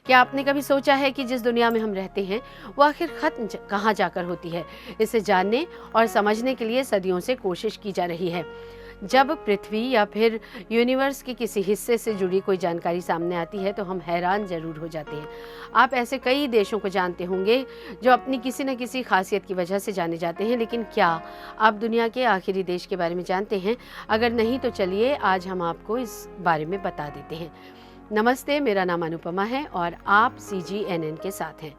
क्या आपने कभी सोचा है कि जिस दुनिया में हम रहते हैं वो आखिर खत्म कहाँ जाकर होती है? इसे जानने और समझने के लिए सदियों से कोशिश की जा रही है। जब पृथ्वी या फिर यूनिवर्स के किसी हिस्से से जुड़ी कोई जानकारी सामने आती है तो हम हैरान जरूर हो जाते हैं। आप ऐसे कई देशों को जानते होंगे जो अपनी किसी न किसी खासियत की वजह से जाने जाते हैं, लेकिन क्या आप दुनिया के आखिरी देश के बारे में जानते हैं? अगर नहीं तो चलिए आज हम आपको इस बारे में बता देते हैं। नमस्ते, मेरा नाम अनुपमा है और आप CGNN के साथ हैं।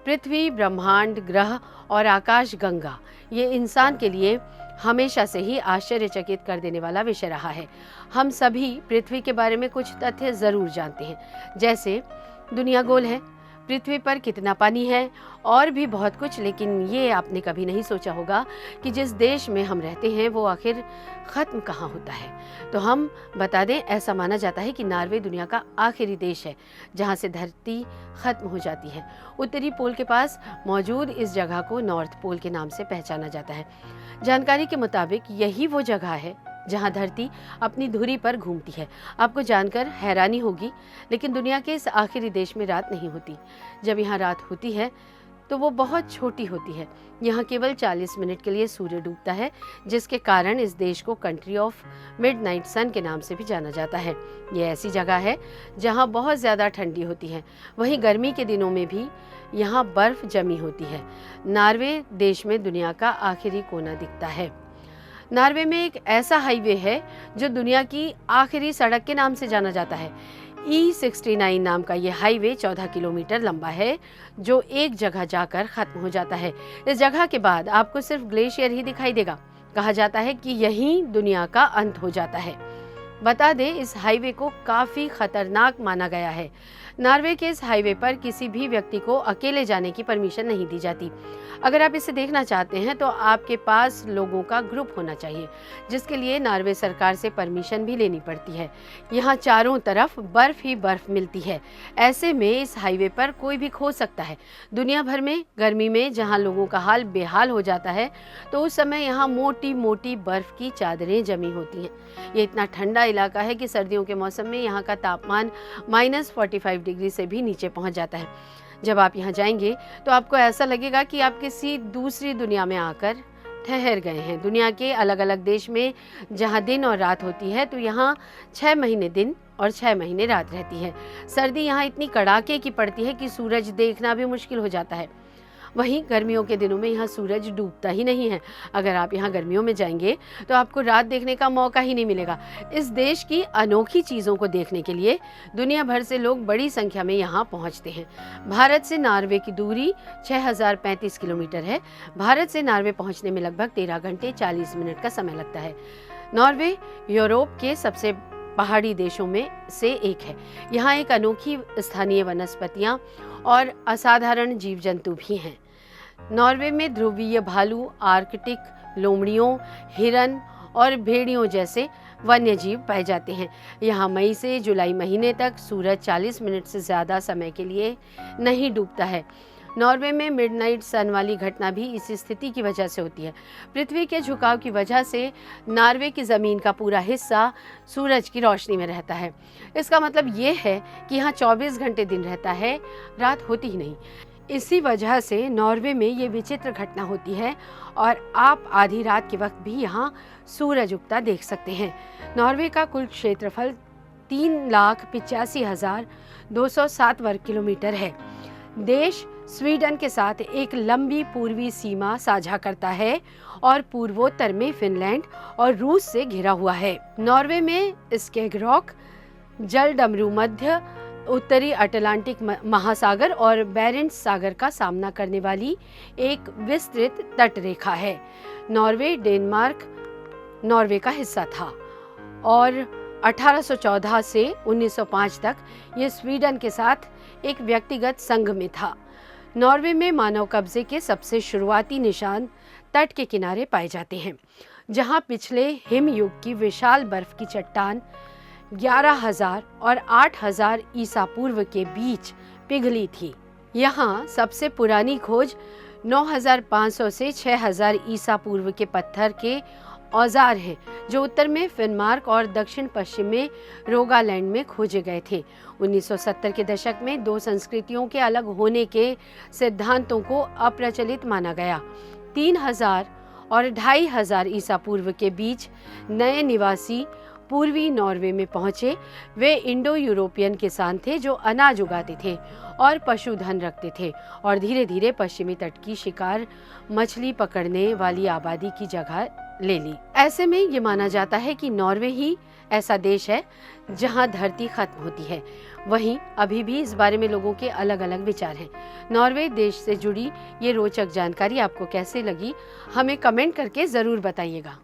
पृथ्वी, ब्रह्मांड, ग्रह और आकाश गंगा ये इंसान के लिए हमेशा से ही आश्चर्यचकित कर देने वाला विषय रहा है। हम सभी पृथ्वी के बारे में कुछ तथ्य जरूर जानते हैं, जैसे दुनिया गोल है, पृथ्वी पर कितना पानी है और भी बहुत कुछ। लेकिन ये आपने कभी नहीं सोचा होगा कि जिस देश में हम रहते हैं वो आखिर ख़त्म कहाँ होता है। तो हम बता दें, ऐसा माना जाता है कि नॉर्वे दुनिया का आखिरी देश है जहाँ से धरती ख़त्म हो जाती है। उत्तरी पोल के पास मौजूद इस जगह को नॉर्थ पोल के नाम से पहचाना जाता है। जानकारी के मुताबिक यही वो जगह है जहां धरती अपनी धुरी पर घूमती है। आपको जानकर हैरानी होगी, लेकिन दुनिया के इस आखिरी देश में रात नहीं होती। जब यहाँ रात होती है तो वो बहुत छोटी होती है। यहाँ केवल 40 मिनट के लिए सूर्य डूबता है, जिसके कारण इस देश को कंट्री ऑफ मिडनाइट सन के नाम से भी जाना जाता है। ये ऐसी जगह है जहाँ बहुत ज़्यादा ठंडी होती है। वहीं गर्मी के दिनों में भी यहाँ बर्फ जमी होती है। नॉर्वे देश में दुनिया का आखिरी कोना दिखता है। नॉर्वे में एक ऐसा हाईवे है जो दुनिया की आखिरी सड़क के नाम से जाना जाता है। E69 नाम का ये हाईवे 14 किलोमीटर लंबा है, जो एक जगह जाकर खत्म हो जाता है। इस जगह के बाद आपको सिर्फ ग्लेशियर ही दिखाई देगा। कहा जाता है कि यहीं दुनिया का अंत हो जाता है। बता दें, इस हाईवे को काफ़ी खतरनाक माना गया है। नॉर्वे के इस हाईवे पर किसी भी व्यक्ति को अकेले जाने की परमिशन नहीं दी जाती। अगर आप इसे देखना चाहते हैं तो आपके पास लोगों का ग्रुप होना चाहिए, जिसके लिए नॉर्वे सरकार से परमिशन भी लेनी पड़ती है। यहाँ चारों तरफ बर्फ ही बर्फ मिलती है। ऐसे में इस हाईवे पर कोई भी खो सकता है। दुनिया भर में गर्मी में जहाँ लोगों का हाल बेहाल हो जाता है, तो उस समय यहाँ मोटी मोटी बर्फ की चादरें जमी होती हैं। ये इतना ठंडा इलाका है कि सर्दियों के मौसम में यहाँ का तापमान -45 डिग्री से भी नीचे पहुँच जाता है। जब आप यहाँ जाएंगे तो आपको ऐसा लगेगा कि आप किसी दूसरी दुनिया में आकर ठहर गए हैं। दुनिया के अलग अलग देश में जहाँ दिन और रात होती है, तो यहाँ 6 महीने दिन और 6 महीने रात रहती है। सर्दी यहाँ इतनी कड़ाके की पड़ती है कि सूरज देखना भी मुश्किल हो जाता है। वहीं गर्मियों के दिनों में यहाँ सूरज डूबता ही नहीं है। अगर आप यहाँ गर्मियों में जाएंगे तो आपको रात देखने का मौका ही नहीं मिलेगा। इस देश की अनोखी चीज़ों को देखने के लिए दुनिया भर से लोग बड़ी संख्या में यहाँ पहुँचते हैं। भारत से नॉर्वे की दूरी 6035 किलोमीटर है। भारत से नॉर्वे पहुँचने में लगभग 13 घंटे 40 मिनट का समय लगता है। नॉर्वे यूरोप के सबसे पहाड़ी देशों में से एक है। यहाँ एक अनोखी स्थानीय वनस्पतियाँ और असाधारण जीव जंतु भी हैं। नॉर्वे में ध्रुवीय भालू, आर्कटिक लोमड़ियों, हिरन और भेड़ियों जैसे वन्य जीव पाए जाते हैं। यहाँ मई से जुलाई महीने तक सूरज 40 मिनट से ज़्यादा समय के लिए नहीं डूबता है। नॉर्वे में मिडनाइट सन वाली घटना भी इसी स्थिति की वजह से होती है। पृथ्वी के झुकाव की वजह से नॉर्वे की ज़मीन का पूरा हिस्सा सूरज की रोशनी में रहता है। इसका मतलब ये है कि यहाँ 24 घंटे दिन रहता है, रात होती ही नहीं। इसी वजह से नॉर्वे में ये विचित्र घटना होती है और आप आधी रात के वक्त भी यहाँ सूरज उगता देख सकते हैं। नॉर्वे का कुल क्षेत्रफल 3,85,207 वर्ग किलोमीटर है। देश स्वीडन के साथ एक लंबी पूर्वी सीमा साझा करता है और पूर्वोत्तर में फिनलैंड और रूस से घिरा हुआ है। नॉर्वे में स्केगरॉक जलडमरू मध्य उत्तरी अटलांटिक महासागर और बेरेंट्स सागर का सामना करने वाली एक विस्तृत तटरेखा है। नॉर्वे डेनमार्क नॉर्वे का हिस्सा था और 1814 से 1905 तक ये स्वीडन के साथ एक व्यक्तिगत संघ में था। नॉर्वे में मानव कब्जे के सबसे शुरुआती निशान तट के किनारे पाए जाते हैं, जहां पिछले हिमयुग की विशाल बर्फ की चट्टान 11,000 और 8,000 ईसा पूर्व के बीच पिघली थी। यहाँ सबसे पुरानी खोज 9,500 से 6,000 ईसा पूर्व के पत्थर के औजार हैं जो उत्तर में फिनमार्क और दक्षिण पश्चिम में रोगालैंड में खोजे गए थे। 1970 के दशक में दो संस्कृतियों के अलग होने के सिद्धांतों को अप्रचलित माना गया। 3000 और 2500 ईसा पूर्व के बीच नए निवासी पूर्वी नॉर्वे में पहुंचे। वे इंडो यूरोपियन किसान थे जो अनाज उगाते थे और पशुधन रखते थे और धीरे धीरे पश्चिमी तट की शिकार मछली पकड़ने वाली आबादी की जगह ले ली। ऐसे में ये माना जाता है कि नॉर्वे ही ऐसा देश है जहां धरती खत्म होती है। वहीं अभी भी इस बारे में लोगों के अलग अलग विचार हैं। नॉर्वे देश से जुड़ी ये रोचक जानकारी आपको कैसे लगी, हमें कमेंट करके ज़रूर बताइएगा।